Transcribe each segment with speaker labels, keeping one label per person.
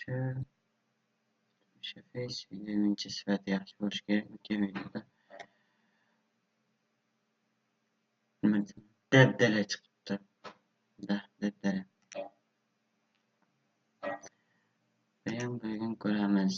Speaker 1: o'sha face videoning sifati yaxshi bo'lishi kerak. O'tgan videoda nima desam, dabdala chiqibdi. Dabdala. Bugun ko'ramiz.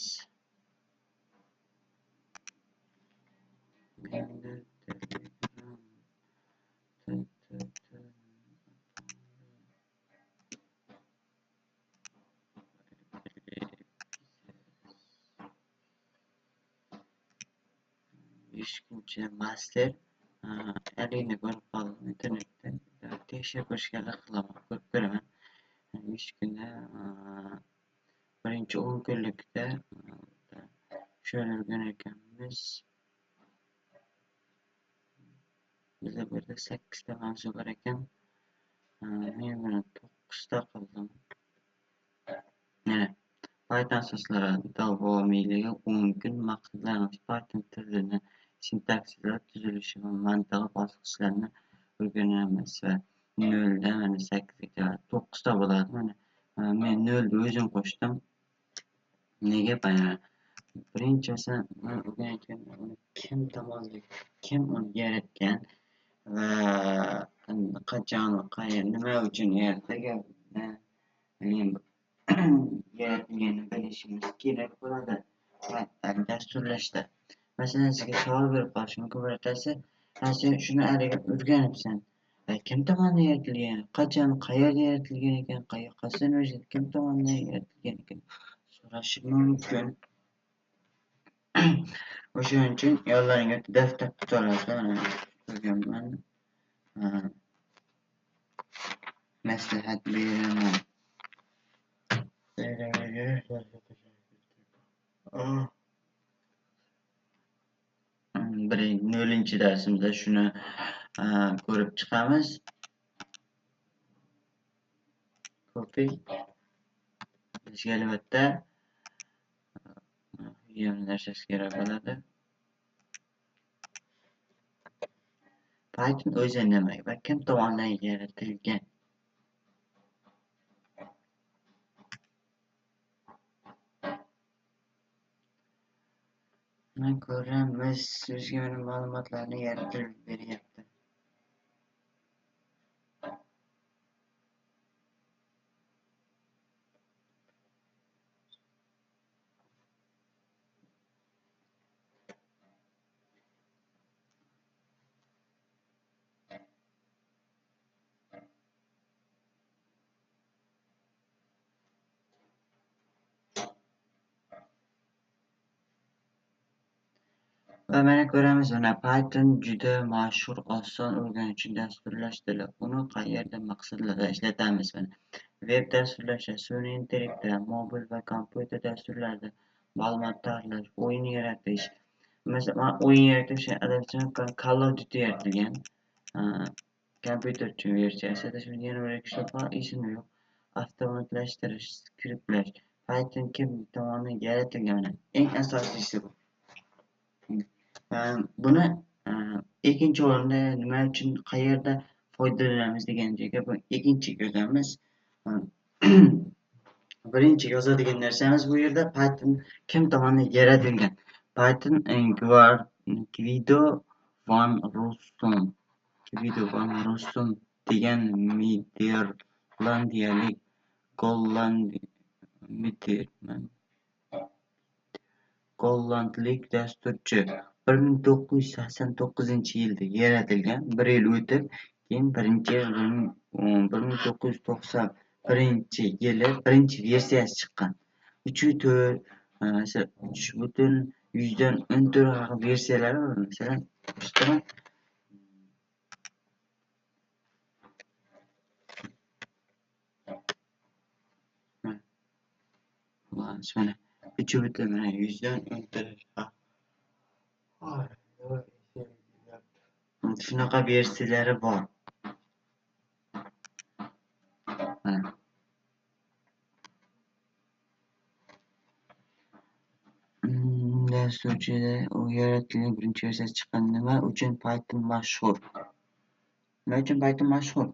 Speaker 1: Ishkuncha master alini ko'rib qoldim internetda. Tekshirib ko'rishga qilaman, ko'rib ko'raman. 3 kunda birinchi 10 kunlikda shöyle o'rganar ekanmiz. Bizda bu yerda 8 ta mavzu bor ekan. Men buni 9 ta qildim. Mana Python asoslari davomiyligi 10 kun, maqsadlarimiz Python tilini sintakslar, tuzilishi va mantig'i bosqichlarini o'rganamiz va 0 dan mana 8 ga 9 ta bo'ladi. Mana men 0 ni o'zim qo'shdim. Nega bayram? Birinchisi men o'rganayotgan kim tomonidan, kim uni yaratgan va qachon, qayerda, nima uchun yaratilgan yaratilganini bilishimiz kerak bo'ladi. Dasturlashda. Masalan, sizga savol berib qolishi mumkin birortasi, sen shuni o'rganibsan. Kim tomonidan yaratilgan, qachon, qayerda yaratilgan ekan, qayoqqasidan o'zi kim tomonidan yaratilgan ekan so'rashi mumkin. O'shaning uchun yo'llaringga daftar tutolasiz. O'rganman. Maslahat beraman. Birinchi darsimizda shuni ko'rib chiqamiz. Copy. Bizga albatta narsasi kerak bo'ladi. Python o'zi nima va kim tomonidan yaratilgan? Men ko'ramiz, sizga mana ma'lumotlarni yaratib beryapti. Va mana ko'ramiz, mana Python juda mashhur, oson o'rganuvchi dasturlash tili. Uni qayerda maqsadlarda ishlatamiz? Mana veb dasturlashda, sun'iy intellektda, mobil va kompyuter dasturlarida ma'lumot tayyorlash, o'yin yaratish. Masalan, o'yin yaratish adashgan Call of Duty yaratilgan. Kompyuter uchun versiyasida shuni yana o'rganishlar bor, esimda yo'q. Avtomatlashtirish, skriptlash. Python kim tomonidan yaratilgan? Eng asosiysi bu. Buni ikkinchi o'rinda nima uchun, qayerda foydalanamiz degan joyga bu ikkinchiga o'tamiz. Birinchi yozadigan narsamiz bu yerda Python kim tomonidan yaratilgan? Python Guido van Rossum degan niderlandiyalik gollandlik dasturchi 1989-yilda yaratilgan. 1 yil o'tib, keyin 1991-yili birinchi versiyasi chiqqan. 3.14 versiyalari bor. Masalan, mana 3.14 shunaqa versiyalari bor. Dasturchida u yaratilgan birinchi versiyasi chiqqan. Nima uchun Python mashhur? Nima uchun Python mashhur?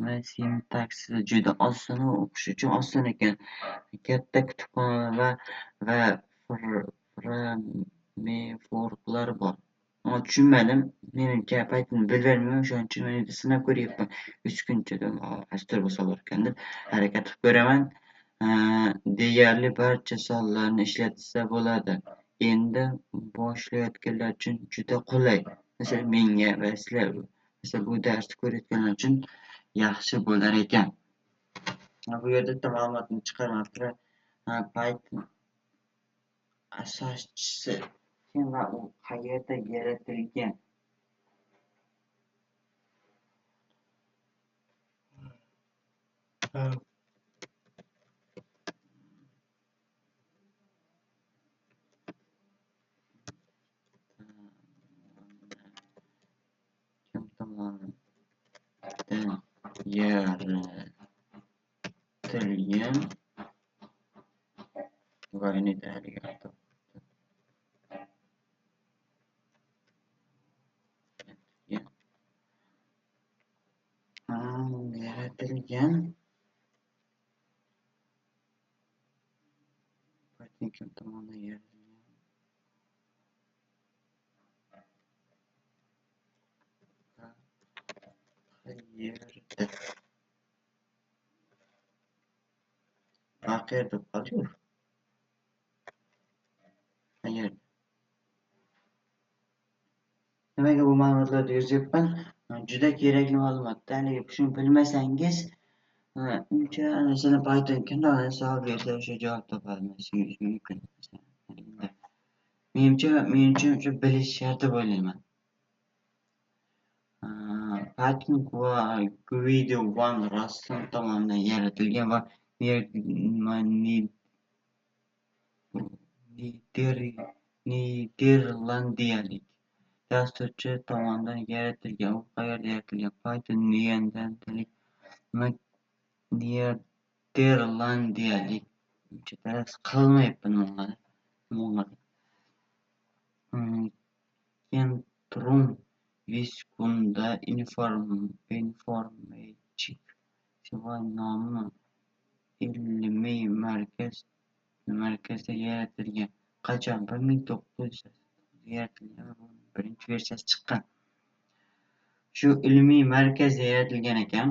Speaker 1: va sintaksi juda oson o'qish uchun oson ekan. Katta kutubxona va frameworklar bor. Ama tushunmadim. Menimcha Python bilvermiyorum. O'shaning uchun men endi sinab ko'ryapman. 3 kuncha astur bo'lsa bo'larkan deb harakat qilib ko'raman. Deyarli barcha sonlarni ishlatsa bo'ladi. Endi boshlayotganlar uchun juda qulay. Masalan, menga va sizlar bu darsni ko'rayotganlar uchun yaxshi bo'lar ekan. Bu yerda bitta ma'lumotni chiqarmoqda. Python asoschisi kim va u qayerda yaratilgan? Kim tomonidan yaratilgan va yaratilgan Python kim tomonidan yaratilgan? Qayerda? Qayerda qolur? Qayerda? Nimaga bu ma'lumotlarni yozyapman? Juda kerakli ma'lumot. Ya'ni shuni bilmasangiz, uncha narsani Python kanaliga savol bersa o'sha javob topolmasligingiz mumkin. Menimcha o'sha bilish shart deb o'ylayman. Python Guido van Rossum tomonidan yaratilgan va niderlandiyalik dasturchi tomonidan yaratilgan. U qayerda yaratilgan? Python niderlandiyalik talaffuz qilmayapman bunga. Centrum Wiskunde Informatik va nomi ilmiy markazda yaratilgan. Qachon? 1900 yaratilgan. Birinchi versiyasi chiqqan. Shu ilmiy markazda yaratilgan ekan.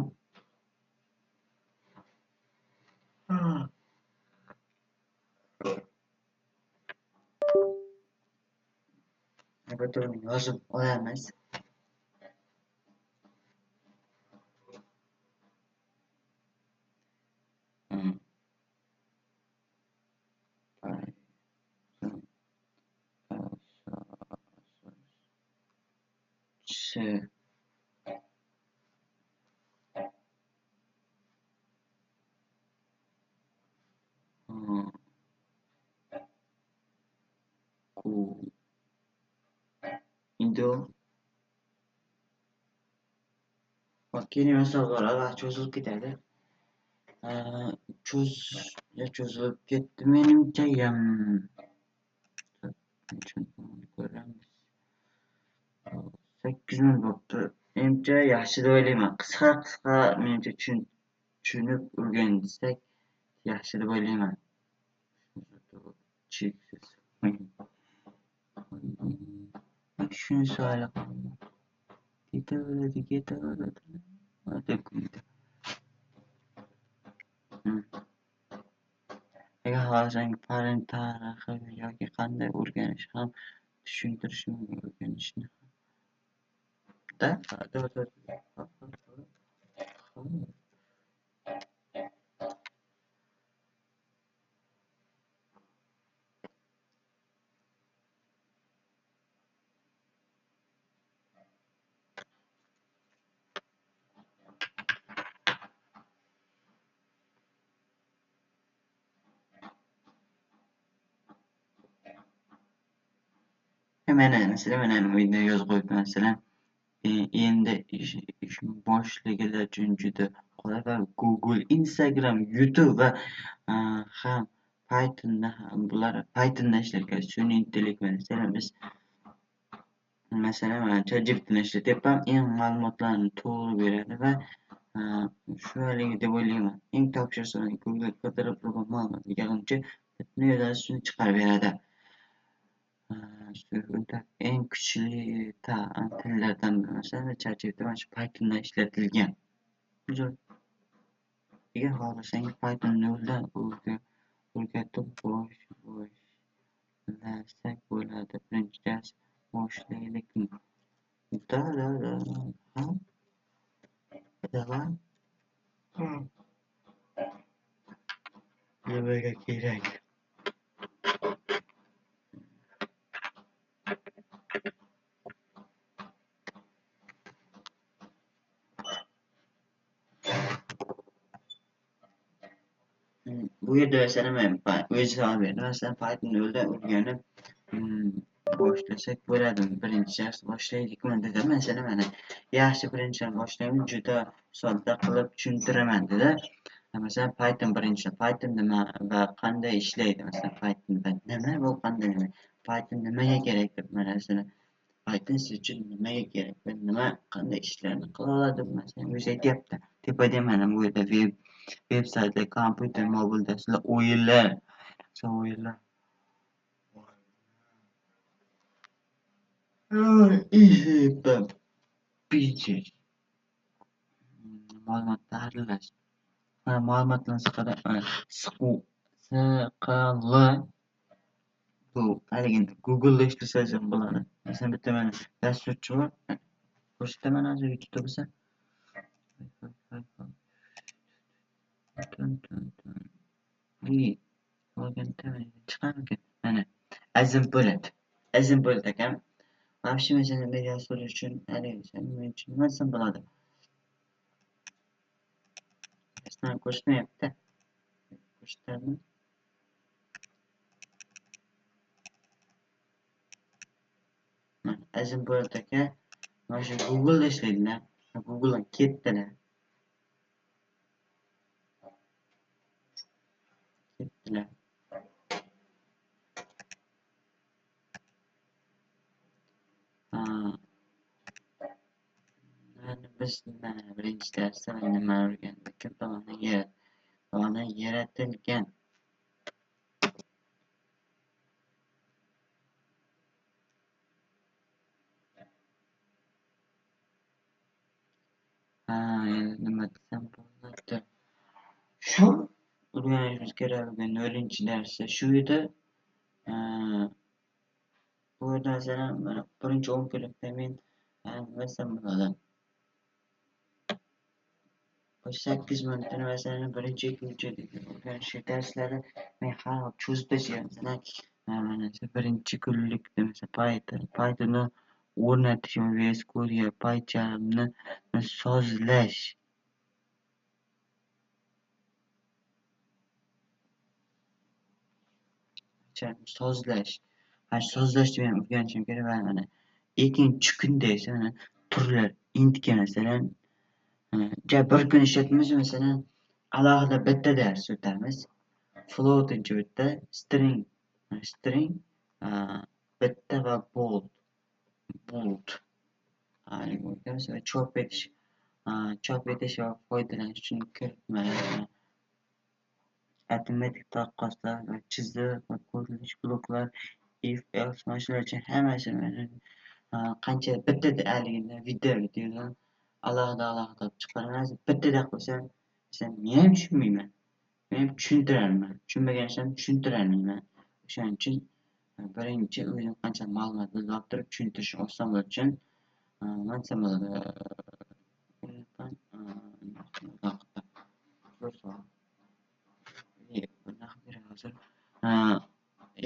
Speaker 1: Albatta buni yozib olamiz. Indo keyin misollar cho'zilib ketadi. Cho'zilib ketdi menimcha ham. Ko'ramiz. 8 minut bo'libdi. Menimcha yaxshi deb o'ylayman. Qisqa menimcha tushunib o'rgansak yaxshi deb o'ylayman. Cheksiz. Shuni savol qilaman. Ketaveradi. Agar xohlasangiz fan tarixi yoki qanday o'rganish ham tushuntirishim mumkin o'rganishni. Mana video yozib qo'yibman masalan. Endi ish boshlaganlar uchun juda qulay va Google, Instagram, YouTube va ham bular Pythonda ishlaydi. Sun'iy intellekt masalan biz ChatGPTni ishlatyapman. Eng ma'lumotlarni to'g'ri beradi va Şöyle deb o'ylayman. Eng topshirishini Google qidirib turgan ma'lumotga yig'inchi bitni yo'nalishini chiqarib beradi. Eng kuchli tillardan biri masalan ChatGPT mana shu Pythonda ishlatilgan. Agar xohlasangiz Pythonni yo'ldan o'rgatib boshlasak bo'ladi. Birinchi dars boshlaylikmi? Давай. Nimaga kerak? Bu yerda masalan men o'zi savol berdi. Masalan Python yo'lda o'rganib boshlasak bo'ladimi? Birinchi dars boshlaylikmi dedi. Masalan mana yaxshi birinchidan boshlaymiz, juda sodda qilib tushuntiraman dedi. Masalan Python nima va qanday ishlaydi? Masalan Pythonda nima bu qanday nima? Python nimaga kerak deb masalan Python siz uchun nimaga kerak va nima qanday ishlarni qila oladi? Masalan o'zi aytyapti. Tepada mana bu yerda web saytlar, kompyuter, mobil darslar, o'yinlar. Picture. Ma'lumotni aralash. Ma'lumotlarni siqili bu haligini Google'da ishlasangiz ham bo'ladi. Masalan bitta mana dasturchi bor. Ko'rsataman hozir YouTube'da bo'lsa. Chiqarmikan? Mana azim bo'ladi. Azim bo'ladi ekan. Вообще masalan dastur uchun nima uchun nima desam bo'ladi? Aslida ko'rsatmayapti. Ko'rsatadimi? Azim bo'ladi aka. Mana shu Google'da ishlaydilar. Google'dan ketdilar. Biz birinchi darsda nima o'rgandik? Dona yaratilgan. Endi nima desam bo'ladi? Shu o'rganishimiz kerak bo'lgan 4-darsi shu edi. Bu yerda masalan birinchi 10 kunlikda men nima desam bo'ladi? 8 minutini masalan birinchi, ikkinchi o'rganish darslari men har xil cho'zib tashlayman. Masalan birinchi kunlikda masalan Pythonni o'rnatish, VS Code, PyCharmni sozlash. Sozlashni men o'rganishim kerak va mana ikkinchi kunda esa mana turlar intga masalan bir kun ishlatamiz masalan alohida bitta dars o'tamiz. Floatinchi bitta, string bitta va bold o'tamiz va chop etish va foydalanish uchun kiritmalar, arifmetik taqqoslar va chiziq va kodlash bloklar, if else mana shular uchun hammasini qancha bitta videodan alohida chiqaraman. Bittada qo'ysam men ham tushunmayman. Men ham tushuntiraman. Tushunmagan tushuntirolmayman. O'shaning uchun birinchi o'zim qancha ma'lumot bilib turib tushuntirish oson bo'lishi uchun nima desam bo'ladi?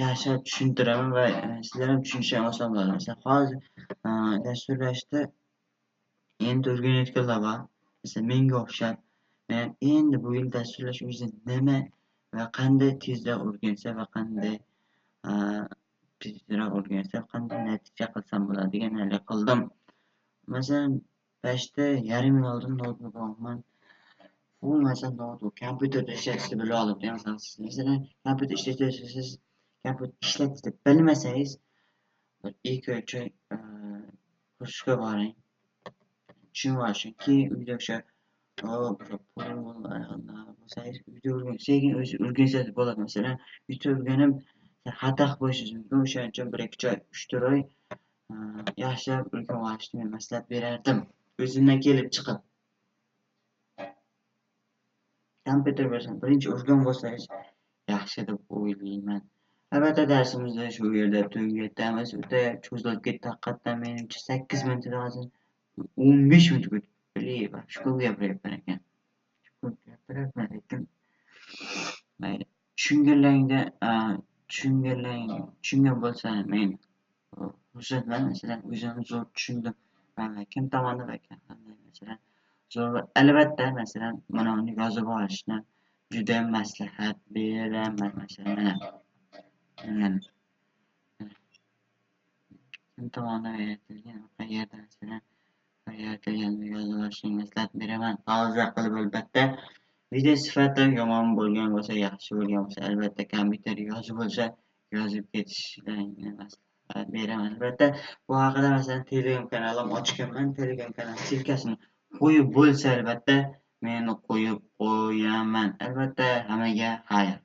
Speaker 1: Yaxshilab tushuntiraman va sizlar ham tushunishga oson bo'ladi. Masalan, hozir dasturlashda endi o'rganayotganlar bor. Masalan, menga o'xshab men endi bu yil dasturlash o'zi nima va qanday tezroq o'rgansa va qanday tezroq o'rgansa qanday natija qilsam bo'ladi deganlarga qildim. Masalan, pashta yarim yil oldin notebook olman. Bu masalan notebook kompyuterda ishlatishni bila oldim. Masalan, kompyuter ishlatishni bilmasangiz bir 2-3 oy kursga boring. Tushunib olishing. Keyin uyda o'sha Hop, uyda sekin o'zi o'rgansangiz bo'ladi. Masalan, uyda o'rganib xato qilib qo'yishingiz mumkin. O'shaning uchun 1-2 oy, 3-4 oy yaxshilab o'rganib olishni men maslahat berardim. O'zimdan kelib chiqib. Kompyuter bo'lsin, birinchi o'rganib olsangiz yaxshi deb o'ylayman. Albatta darsimizni shu yerda tugatamiz. O'ta cho'zilib ketdi haqiqatdan menimcha 8 minutda hozir 15 minut o'tib. Shu ko'p gapiryapman ekan. Ko'p gapiryapman lekin mayli. Tushungan bo'lsa men xursandman. Masalan, o'zim zo'r tushundim. Kim tomonidan ekan masalan zo'r albatta masalan buni yozib olishni juda maslahat beraman. Masalan mana kim tomonidan yaratilgan qayerda masalan qayerda yozib olishni maslahat beraman. Hozir qilib albatta video sifati yomon bo'lgan bo'lsa, yaxshi bo'lgan bo'lsa, albatta kompyuter yozib bo'lsa, yozib ketishni maslahat beraman. Albatta bu haqida masalan Telegram kanalim ochganman. Telegram kanal silkasini qo'yib bo'lsa albatta men qo'yib qo'yaman. Albatta hammaga xayr.